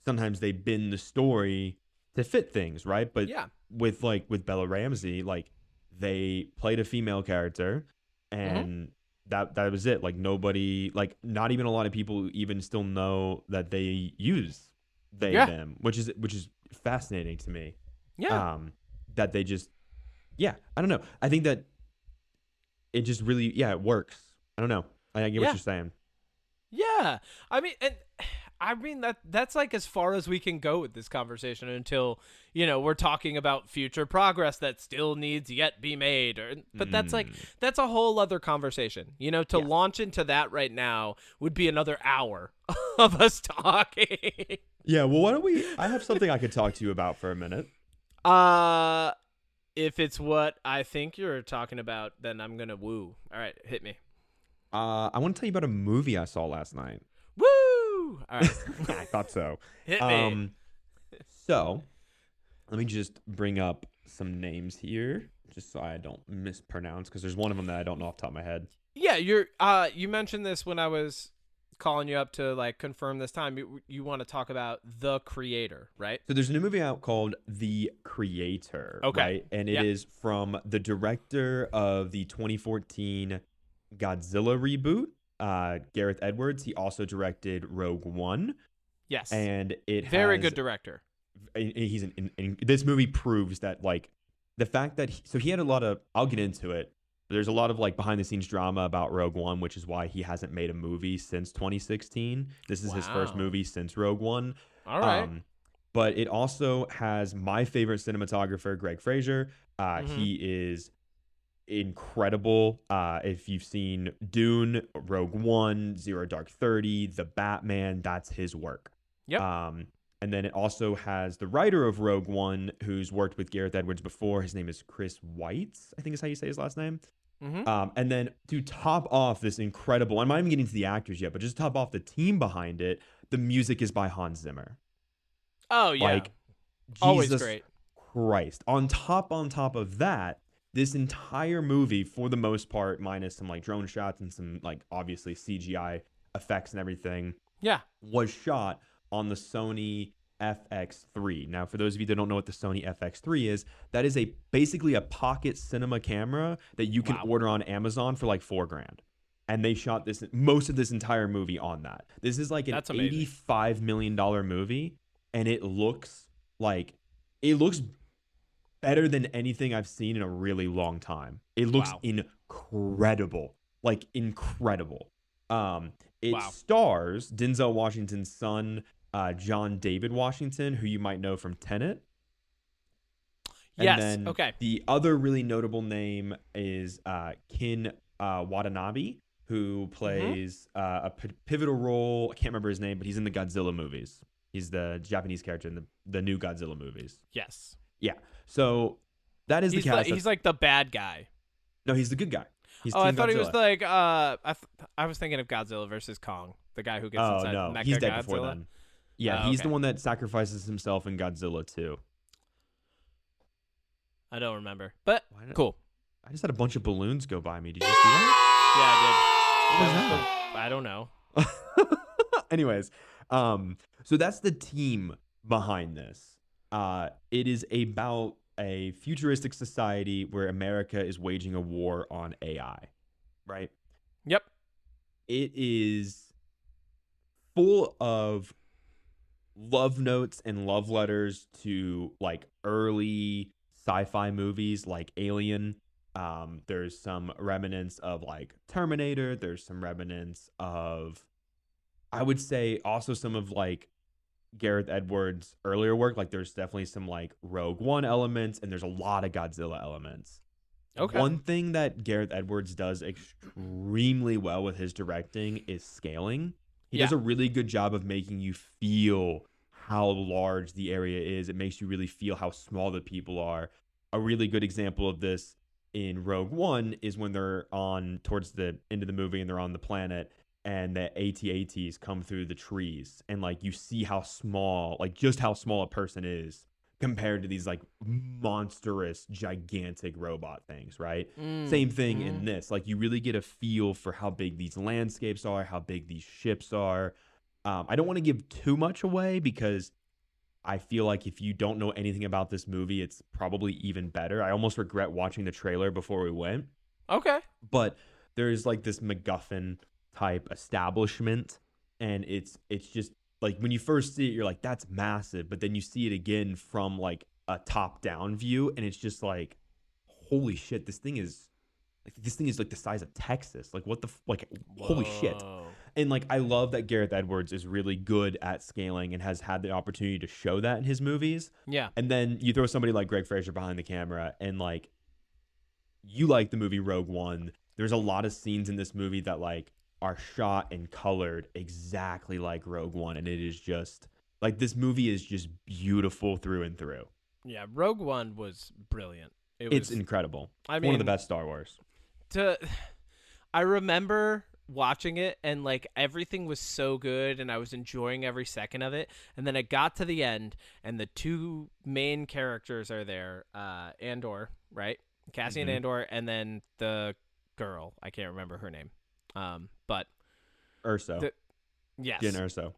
B: sometimes they bend the story to fit things, right? But
A: Yeah.
B: with Bella Ramsey, like they played a female character, and that was it. Like nobody, like not even a lot of people even still know that they use they them, which is fascinating to me.
A: Yeah.
B: That they just, I don't know. I think that it just really, it works. I don't know. I get what you're saying.
A: Yeah. I mean that's like as far as we can go with this conversation until, we're talking about future progress that still needs yet be made. But that's a whole other conversation. To launch into that right now would be another hour of us talking.
B: Yeah, well, why don't I have something I could talk to you about for a minute.
A: If it's what I think you're talking about, then I'm going to woo. All right, hit me.
B: I want to tell you about a movie I saw last night.
A: Woo! All right.
B: I thought so.
A: Hit me.
B: So, let me just bring up some names here, just so I don't mispronounce, because there's one of them that I don't know off the top of my head.
A: Yeah, you mentioned this when I was calling you up to like confirm this time. You want to talk about The Creator, right?
B: So there's a new movie out called The Creator, right? And it is from the director of the 2014 Godzilla reboot, Gareth Edwards. He also directed Rogue One.
A: Yes.
B: And it
A: very good director.
B: He's this movie proves that, like, the fact that he had a lot of, I'll get into it, but there's a lot of like behind the scenes drama about Rogue One, which is why he hasn't made a movie since 2016. This is his first movie since Rogue One.
A: All right.
B: But it also has my favorite cinematographer, Greg Fraser. He is incredible. If you've seen Dune, Rogue One, Zero Dark 30, The Batman, that's his work.
A: Yep.
B: And then it also has the writer of Rogue One, who's worked with Gareth Edwards before. His name is Chris Weitz, I think is how you say his last name. And then to top off this incredible, I'm not even getting to the actors yet, but just to top off the team behind it, the music is by Hans Zimmer.
A: Oh, yeah.
B: Like,
A: always
B: Jesus
A: great.
B: Christ. On top of that, this entire movie, for the most part, minus some like drone shots and some like obviously CGI effects and everything, was shot on the Sony FX3. Now, for those of you that don't know what the Sony FX3 is, that is basically a pocket cinema camera that you can order on Amazon for like $4,000. And they shot most of this entire movie on that. This is like an $85 million movie, and it looks better than anything I've seen in a really long time. It looks incredible. Like incredible. It stars Denzel Washington's son, John David Washington, who you might know from Tenet.
A: Yes.
B: And then the other really notable name is Ken Watanabe, who plays a pivotal role. I can't remember his name, but he's in the Godzilla movies. He's the Japanese character in the new Godzilla movies.
A: Yes.
B: Yeah. So that is the cast.
A: He's like the bad guy.
B: No, he's the good guy. He's
A: I
B: Team
A: thought
B: Godzilla.
A: he was like I was thinking of Godzilla versus Kong, the guy who gets inside Mecha
B: he's dead
A: Godzilla.
B: before then. Yeah, he's the one that sacrifices himself in Godzilla too.
A: I don't remember, but cool.
B: I just had a bunch of balloons go by me. Did you see that?
A: Yeah, I did. What was that? I don't know.
B: Anyways, so that's the team behind this. It is about a futuristic society where America is waging a war on AI, right?
A: Yep.
B: It is full of love notes and love letters to like early sci-fi movies like Alien. There's some remnants of like Terminator. There's some remnants of, I would say, also some of like Gareth Edwards' earlier work. Like there's definitely some like Rogue One elements, and there's a lot of Godzilla elements.
A: Okay.
B: One thing that Gareth Edwards does extremely well with his directing is scaling. He does a really good job of making you feel how large the area is. It makes you really feel how small the people are. A really good example of this in Rogue One is when they're on towards the end of the movie and they're on the planet and the AT-ATs come through the trees and like you see how small, like just how small a person is compared to these like monstrous, gigantic robot things, right? Same thing in this. Like you really get a feel for how big these landscapes are, how big these ships are. I don't want to give too much away because I feel like if you don't know anything about this movie, it's probably even better. I almost regret watching the trailer before we went.
A: Okay.
B: But there's like this MacGuffin type establishment, and it's just like when you first see it, you're like, that's massive. But then you see it again from like a top-down view, and it's just like, holy shit, this thing is like the size of Texas. Like what the holy shit. And like I love that Gareth Edwards is really good at scaling and has had the opportunity to show that in his movies.
A: Yeah.
B: And then you throw somebody like Greg Fraser behind the camera and like you like the movie Rogue One. There's a lot of scenes in this movie that like are shot and colored exactly like Rogue One, and it is just like this movie is just beautiful through and through.
A: Yeah, Rogue One was brilliant.
B: It's incredible.
A: I mean,
B: one of the best Star Wars.
A: I remember watching it and like everything was so good and I was enjoying every second of it, and then it got to the end and the two main characters are there, Andor, right? Cassian Andor, and then the girl, I can't remember her name, but
B: Urso.
A: Yes,
B: Jyn Erso.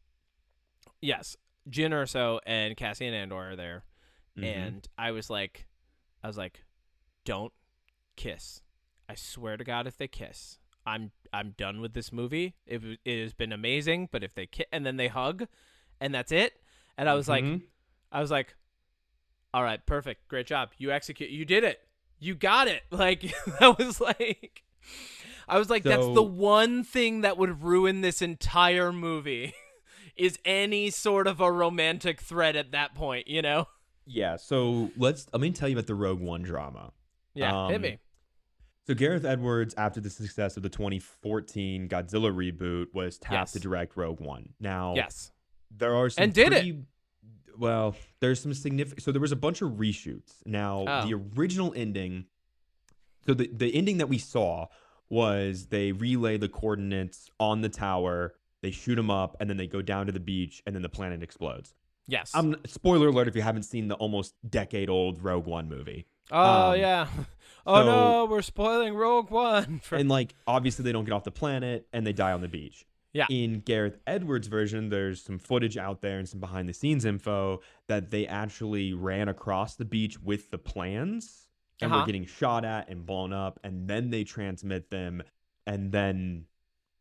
A: Yes, Jyn Erso and Cassian Andor are there, and I was like, don't kiss. I swear to God, if they kiss, I'm done with this movie. It has been amazing, but if they kiss and then they hug, and that's it, and I was like, all right, perfect, great job, you did it, you got it. Like I was like, that's the one thing that would ruin this entire movie, is any sort of a romantic thread at that point, you know?
B: Yeah. So let me tell you about the Rogue One drama.
A: Yeah, hit me.
B: So Gareth Edwards, after the success of the 2014 Godzilla reboot, was tapped to direct Rogue One. Now, there are some well, there's some significant. So there was a bunch of reshoots. Now, the original ending. So the ending that we saw was they relay the coordinates on the tower, they shoot them up, and then they go down to the beach, and then the planet explodes.
A: Yes.
B: Spoiler alert if you haven't seen the almost decade-old Rogue One movie.
A: Oh, yeah. Oh, so, no, we're spoiling Rogue One.
B: And, like, obviously they don't get off the planet, and they die on the beach.
A: Yeah.
B: In Gareth Edwards' version, there's some footage out there and some behind-the-scenes info that they actually ran across the beach with the plans and were getting shot at and blown up, and then they transmit them, and then,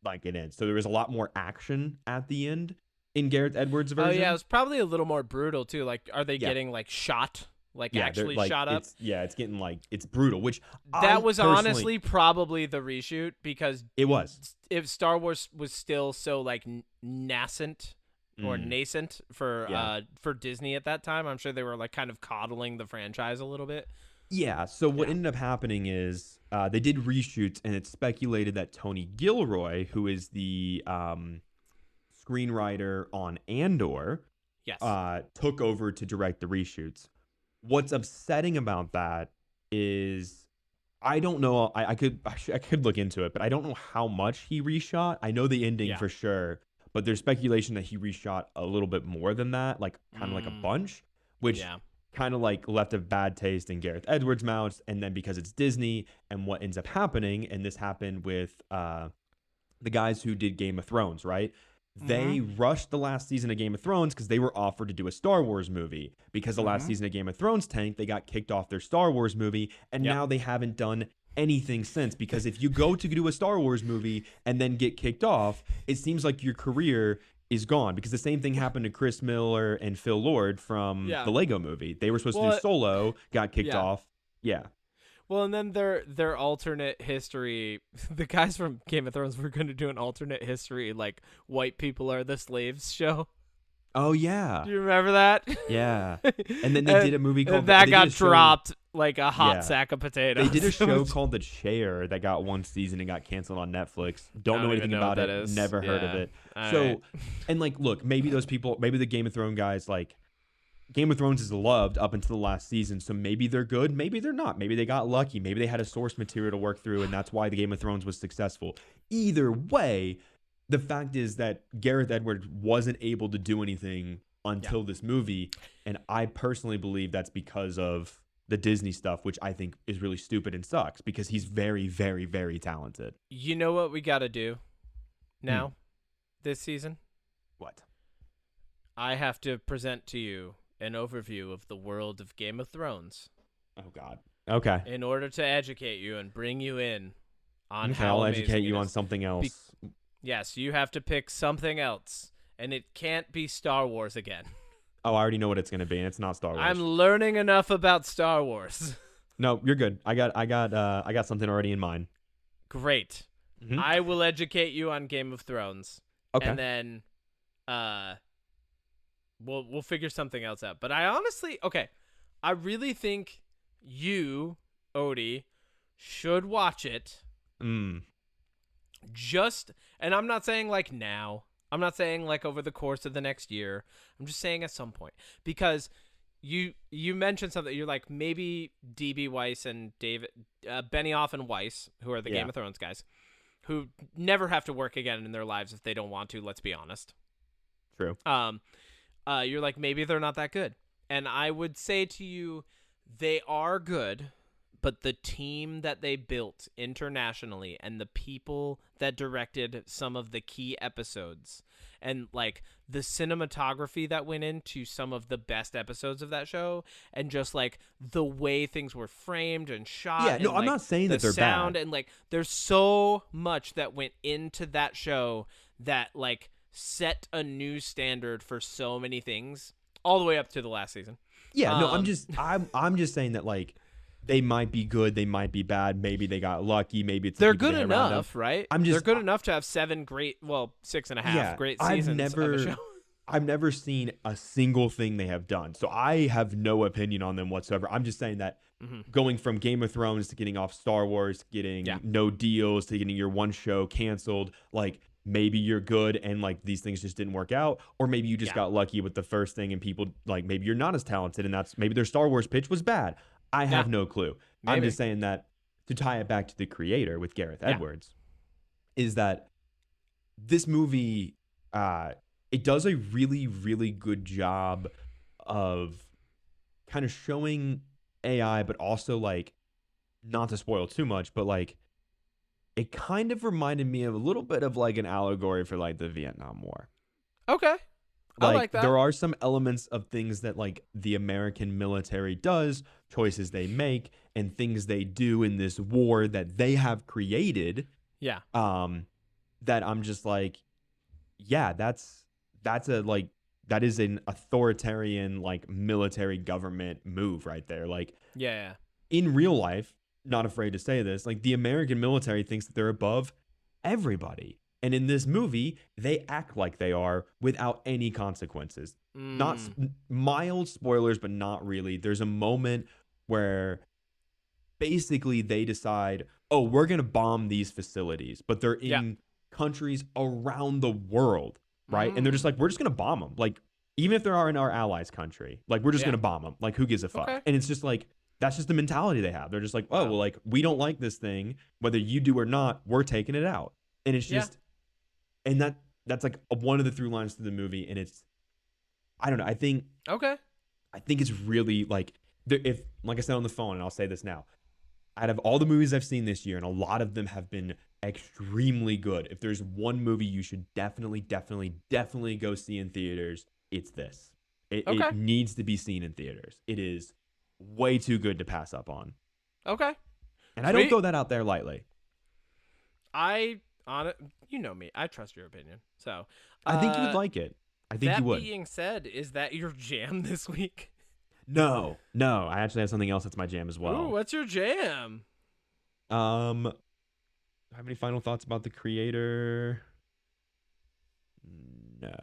B: like, it ends. So there was a lot more action at the end in Gareth Edwards' version.
A: Oh, yeah, it was probably a little more brutal, too. Like, are they getting, like, shot? Like, actually shot up?
B: It's getting, like, it's brutal, which
A: that was honestly probably the reshoot, because
B: it was.
A: If Star Wars was still so, like, nascent or nascent for Disney at that time, I'm sure they were, like, kind of coddling the franchise a little bit.
B: Yeah, so what ended up happening is they did reshoots, and it's speculated that Tony Gilroy, who is the screenwriter on Andor, took over to direct the reshoots. What's upsetting about that is I don't know. I could look into it, but I don't know how much he reshot. I know the ending for sure, but there's speculation that he reshot a little bit more than that, like kind of like a bunch, which kind of like left a bad taste in Gareth Edwards' mouth. And then because it's Disney and what ends up happening, and this happened with the guys who did Game of Thrones, right? They rushed the last season of Game of Thrones because they were offered to do a Star Wars movie. Because the last season of Game of Thrones tanked, they got kicked off their Star Wars movie, and now they haven't done anything since. Because if you go to do a Star Wars movie and then get kicked off, it seems like your career is gone. Because the same thing happened to Chris Miller and Phil Lord from the Lego movie. They were supposed to do Solo, got kicked off. Yeah.
A: Well, and then their alternate history, the guys from Game of Thrones were going to do an alternate history, like White People Are the Slaves show.
B: Oh, yeah.
A: Do you remember that?
B: Yeah. And then they did a movie called...
A: That got dropped like a hot sack of potatoes.
B: They did a show called The Chair that got one season and got canceled on Netflix. Don't know anything about it. Never heard of it. And, like, look, maybe those people, maybe the Game of Thrones guys, like, Game of Thrones is loved up until the last season, so maybe they're good, maybe they're not. Maybe they got lucky, maybe they had a source material to work through, and that's why the Game of Thrones was successful. Either way, the fact is that Gareth Edwards wasn't able to do anything until this movie, and I personally believe that's because of the Disney stuff, which I think is really stupid and sucks because he's very, very, very talented.
A: You know what we got to do now this season?
B: What?
A: I have to present to you an overview of the world of Game of Thrones.
B: Oh, God. Okay.
A: In order to educate you and bring you in on
B: okay,
A: how
B: I'll
A: amazing
B: educate
A: it
B: you on
A: is.
B: something else.
A: Yes, you have to pick something else, and it can't be Star Wars again.
B: Oh, I already know what it's going to be, and it's not Star Wars.
A: I'm learning enough about Star Wars.
B: No, you're good. I got something already in mind.
A: Great.
B: Mm-hmm.
A: I will educate you on Game of Thrones.
B: Okay.
A: And then we'll figure something else out. But I really think you, Odie, should watch it. And I'm not saying like now. I'm not saying like over the course of the next year. I'm just saying at some point, because you mentioned something. You're like, maybe DB Weiss and Benioff and Weiss, who are the Game of Thrones guys, who never have to work again in their lives if they don't want to. Let's be honest.
B: True.
A: You're like, maybe they're not that good, and I would say to you, they are good. But the team that they built internationally and the people that directed some of the key episodes and like the cinematography that went into some of the best episodes of that show and just like the way things were framed and shot.
B: Yeah, no,
A: and,
B: I'm
A: like,
B: not saying that they're
A: sound
B: bad.
A: and like there's so much that went into that show that like set a new standard for so many things all the way up to the last season.
B: Yeah, no, I'm just saying that like they might be good, they might be bad, maybe they got lucky, maybe it's
A: they're good enough, right?
B: They're
A: good enough to have 6.5 great seasons of a show.
B: I've never seen a single thing they have done, so I have no opinion on them whatsoever. I'm just saying that going from Game of Thrones to getting off Star Wars, to getting no deals, to getting your one show canceled, like maybe you're good and like these things just didn't work out, or maybe you just got lucky with the first thing and people like maybe you're not as talented and that's maybe their Star Wars pitch was bad. I have no clue. Maybe. I'm just saying that to tie it back to the creator with Gareth Edwards is that this movie, it does a really, really good job of kind of showing AI, but also like, not to spoil too much, but like, it kind of reminded me of a little bit of like an allegory for like the Vietnam War.
A: Okay. I like that.
B: There are some elements of things that like the American military does, choices they make, and things they do in this war that they have created.
A: Yeah.
B: That I'm just like, yeah, that's that is an authoritarian like military government move right there. Like,
A: yeah.
B: In real life, not afraid to say this, like the American military thinks that they're above everybody. And in this movie, they act like they are without any consequences. Not mild spoilers, but not really. There's a moment where basically they decide, oh, we're going to bomb these facilities, but they're in countries around the world, right? And they're just like, we're just going to bomb them. Like, even if they are in our allies' country, like, we're just going to bomb them. Like, who gives a fuck?
A: Okay.
B: And it's just like, that's just the mentality they have. They're just like, oh, well, like, we don't like this thing. Whether you do or not, we're taking it out. And it's just... And that's like one of the through lines to the movie, and it's, I don't know. I think it's really like if like I said on the phone, and I'll say this now, out of all the movies I've seen this year, and a lot of them have been extremely good. If there's one movie you should definitely go see in theaters, it's this. It needs to be seen in theaters. It is way too good to pass up on.
A: Okay.
B: And I don't throw that out there lightly.
A: You know me. I trust your opinion. So
B: I think you would like it. I think you would.
A: That being said, is that your jam this week?
B: No. I actually have something else that's my jam as well.
A: Ooh, what's your jam?
B: Do I have any final thoughts about the creator? No.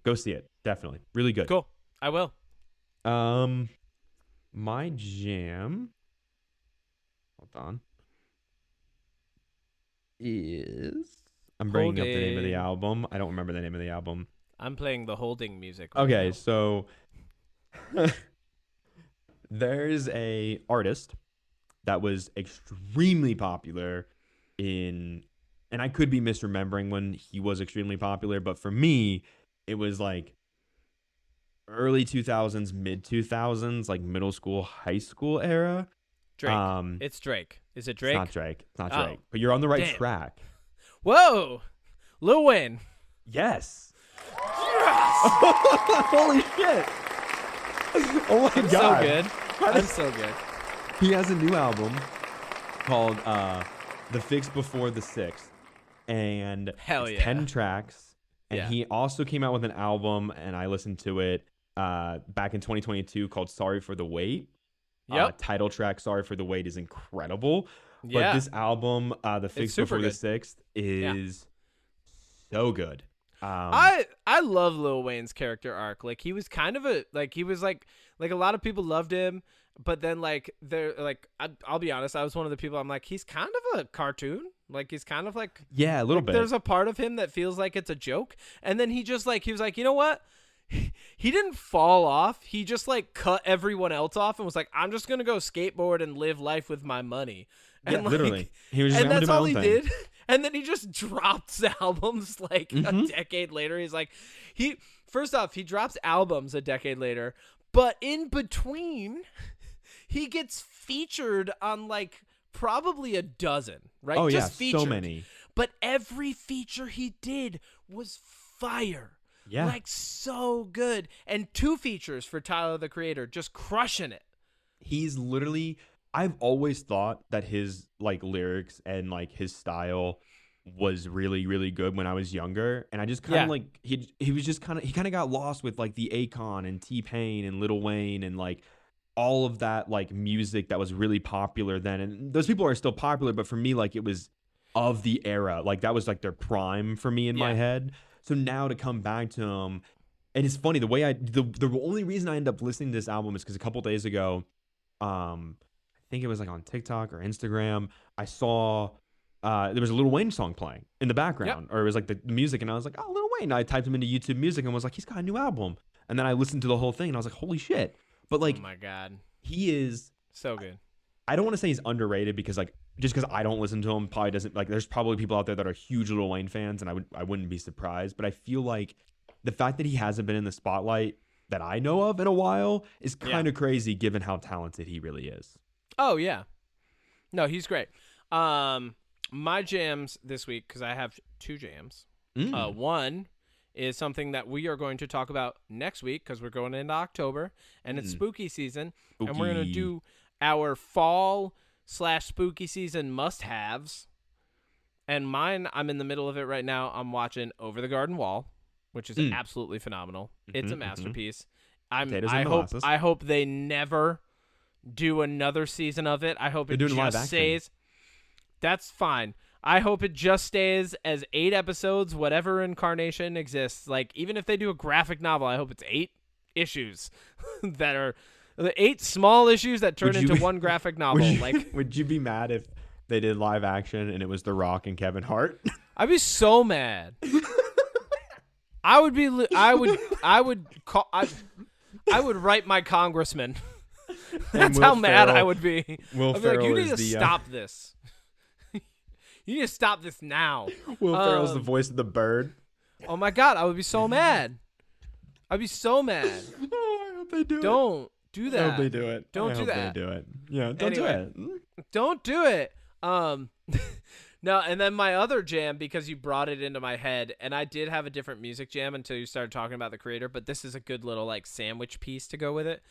B: Go see it. Definitely. Really good.
A: Cool. I will.
B: My jam. Hold on. I'm bringing up the name of the album. I don't remember the name of the album.
A: I'm playing the holding music.
B: Okay,
A: now.
B: so There's a artist that was extremely popular in, and I could be misremembering when he was extremely popular, but for me, it was like early 2000s, mid 2000s, like middle school, high school era.
A: Drake. It's Drake. Is it Drake?
B: It's not Drake. It's not Drake. But you're on the right track.
A: Whoa. Lil Wayne.
B: Yes. Holy shit. Oh my God.
A: So good. That's so good.
B: He has a new album called The Fix Before the Sixth. And it's 10 tracks. And he also came out with an album, and I listened to it back in 2022 called Sorry for the Wait. Title track Sorry for the Wait is incredible. But this album, The Fix Before the Sixth, is so good.
A: I love Lil Wayne's character arc. Like, he was kind of a lot of people loved him, but then like they're like, I'll be honest, I was one of the people, I'm like, he's kind of a cartoon. Like, he's kind of like,
B: a little bit.
A: There's a part of him that feels like it's a joke, and then he was like, you know what? He didn't fall off. He just like cut everyone else off and was like, I'm just gonna go skateboard and live life with my money. And
B: literally, he was just
A: and that's all he
B: thing.
A: did. And then he just drops albums like a decade later. He's like, first off, he drops albums a decade later, but in between, he gets featured on like probably a dozen, right?
B: Oh,
A: just featured.
B: So many.
A: But every feature he did was fire.
B: Yeah.
A: Like, so good. And 2 features for Tyler, the Creator, just crushing it.
B: He's literally, I've always thought that his like lyrics and like his style was really, really good when I was younger. And I just kind of like, he was just kind of got lost with like the Akon and T-Pain and Lil Wayne and like all of that like music that was really popular then. And those people are still popular, but for me, like, it was of the era. Like, that was like their prime for me in my head. So now to come back to him, and it's funny, the only reason I ended up listening to this album is because a couple days ago, I think it was like on TikTok or Instagram, I saw there was a Lil Wayne song playing in the background, or it was like the music, and I was like, oh, Lil Wayne. I typed him into YouTube Music and was like, he's got a new album. And then I listened to the whole thing and I was like, holy shit. But like,
A: oh my God,
B: he is
A: so good.
B: I don't want to say he's underrated because like, just because I don't listen to him probably doesn't, like, there's probably people out there that are huge Lil Wayne fans, and I wouldn't be surprised. But I feel like the fact that he hasn't been in the spotlight that I know of in a while is kind of crazy given how talented he really is.
A: Oh yeah, no, he's great. My jams this week, because I have 2 jams. One is something that we are going to talk about next week because we're going into October and it's spooky season, and we're going to do our fall/spooky season must-haves. And mine, I'm in the middle of it right now. I'm watching Over the Garden Wall, which is absolutely phenomenal. It's a masterpiece. I hope they never do another season of it. I hope it just stays. That's fine. I hope it just stays as 8 episodes, whatever incarnation exists. Like, even if they do a graphic novel, I hope it's 8 issues that are the 8 small issues that turn into one graphic novel.
B: Would you be mad if they did live action and it was The Rock and Kevin Hart?
A: I'd be so mad. I would write my congressman. That's how mad I would be. I'd be like, you need to stop this. You need to stop this now.
B: Will Ferrell's the voice of the bird.
A: Oh my God, I would be so mad. I'd be so mad.
B: Oh, I hope they do it.
A: Don't do that.
B: I hope they do it.
A: Don't do that.
B: They do it. Yeah, don't do it.
A: Don't do it. No, and then my other jam, because you brought it into my head, and I did have a different music jam until you started talking about the Creator, but this is a good little like sandwich piece to go with it.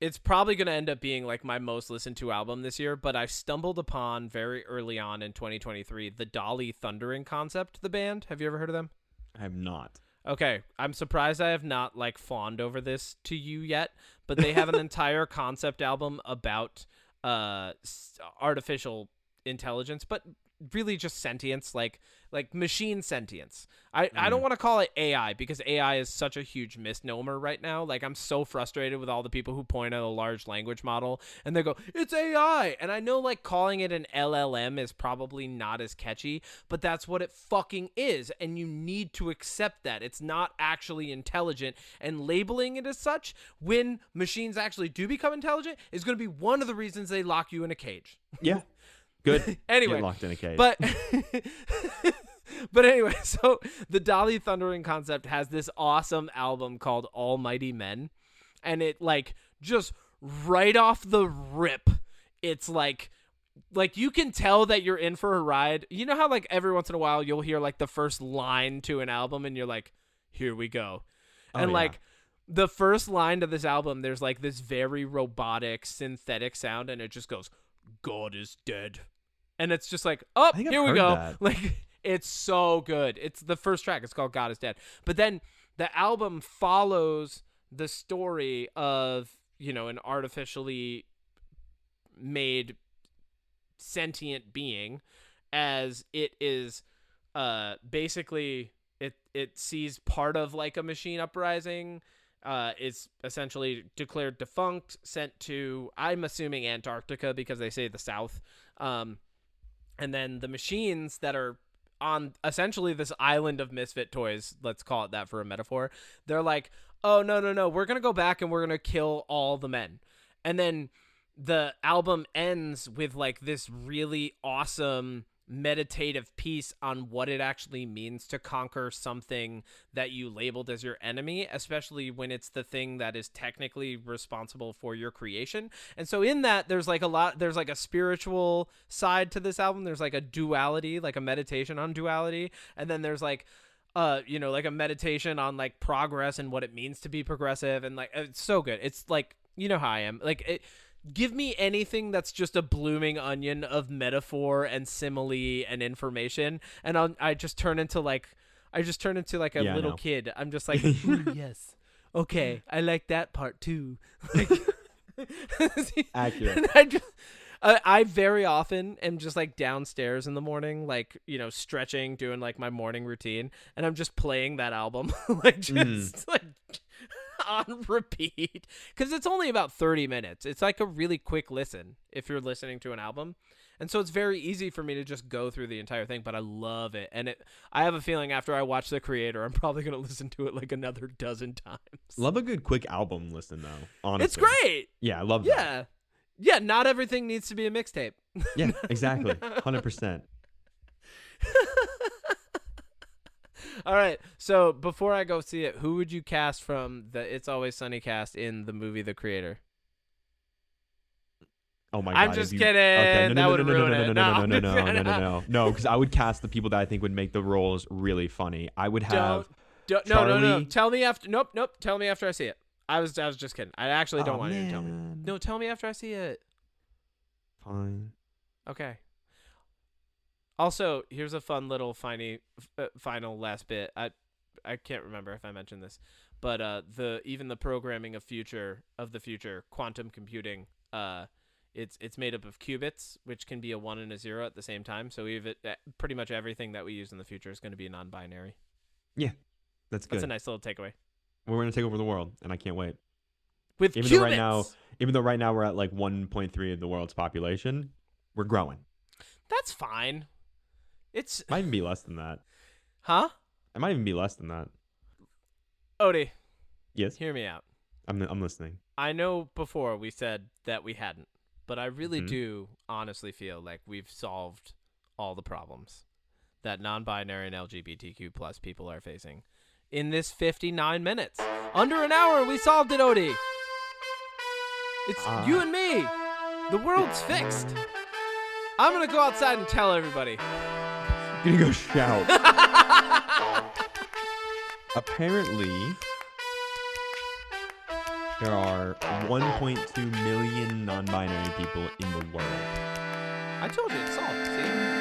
A: It's probably going to end up being like my most listened to album this year, but I stumbled upon very early on in 2023 the Dolly Thundering Concept, the band. Have you ever heard of them?
B: I have not.
A: Okay, I'm surprised I have not like fawned over this to you yet, but they have an entire concept album about artificial intelligence, but really just sentience, like machine sentience. I don't want to call it AI because AI is such a huge misnomer right now. Like, I'm so frustrated with all the people who point at a large language model and they go, it's AI. And I know, like, calling it an LLM is probably not as catchy, but that's what it fucking is. And you need to accept that. It's not actually intelligent. And labeling it as such when machines actually do become intelligent is going to be one of the reasons they lock you in a cage.
B: Yeah. Good.
A: Anyway.
B: Get locked in a cage.
A: But anyway, so the Dolly Thundering concept has this awesome album called Almighty Men, and it, like, just right off the rip, it's like you can tell that you're in for a ride. You know how, like, every once in a while you'll hear, like, the first line to an album and you're like, here we go. Like, the first line to this album, there's, like, this very robotic synthetic sound, and it just goes, God is dead. And it's just like, oh, here we go. That. Like, it's so good. It's the first track. It's called God is Dead. But then the album follows the story of, you know, an artificially made sentient being, as it is basically it sees part of, like, a machine uprising. Is essentially declared defunct, sent to, I'm assuming, Antarctica because they say the South. And then the machines that are on essentially this island of misfit toys, let's call it that for a metaphor, they're like, oh, no, we're going to go back and we're going to kill all the men. And then the album ends with, like, this really awesome meditative piece on what it actually means to conquer something that you labeled as your enemy, especially when it's the thing that is technically responsible for your creation. And so in that, there's like a spiritual side to this album. There's like a duality, like a meditation on duality. And then there's like you know, like a meditation on, like, progress and what it means to be progressive. And, like, it's so good. It's like, you know how I am. Like, give me anything that's just a blooming onion of metaphor and simile and information, and I just turn into like a little kid. I'm just like, ooh, yes, okay, I like that part too. Like,
B: accurate.
A: I very often am just, like, downstairs in the morning, like, you know, stretching, doing, like, my morning routine, and I'm just playing that album, like, just like on repeat, because it's only about 30 minutes. It's like a really quick listen if you're listening to an album, and so it's very easy for me to just go through the entire thing. But I love it, and I have a feeling after I watch The Creator, I'm probably gonna listen to it like another dozen times.
B: Love a good quick album listen though. Honestly,
A: it's great.
B: Yeah, I love that.
A: Yeah. Not everything needs to be a mixtape.
B: Yeah, exactly. 100%.
A: All right, so before I go see it, who would you cast from the It's Always Sunny cast in the movie The Creator?
B: Oh my God!
A: I'm just kidding. Okay. That would ruin it.
B: No, because I would cast the people that I think would make the roles really funny. I would have
A: no. Tell me after. Nope. Tell me after I see it. I was just kidding. I actually don't want you to tell me. No, tell me after I see it.
B: Fine.
A: Okay. Also, here's a fun little final last bit. I can't remember if I mentioned this, but even the programming of the future, quantum computing, it's made up of qubits, which can be a 1 and a 0 at the same time. So pretty much everything that we use in the future is going to be non-binary.
B: Yeah, that's good.
A: That's a nice little takeaway.
B: We're going to take over the world, and I can't wait.
A: With
B: even
A: qubits!
B: Even though right now we're at like 1.3 of the world's population, we're growing.
A: That's fine. It
B: might even be less than that.
A: Huh?
B: It might even be less than that.
A: Odie.
B: Yes?
A: Hear me out.
B: I'm listening.
A: I know before we said that we hadn't, but I really do honestly feel like we've solved all the problems that non-binary and LGBTQ plus people are facing in this 59 minutes. Under an hour, we solved it, Odie. It's you and me. The world's fixed. I'm going to go outside and tell everybody.
B: You're gonna go shout. Apparently, there are 1.2 million non-binary people in the world.
A: I told you, it's solved. See?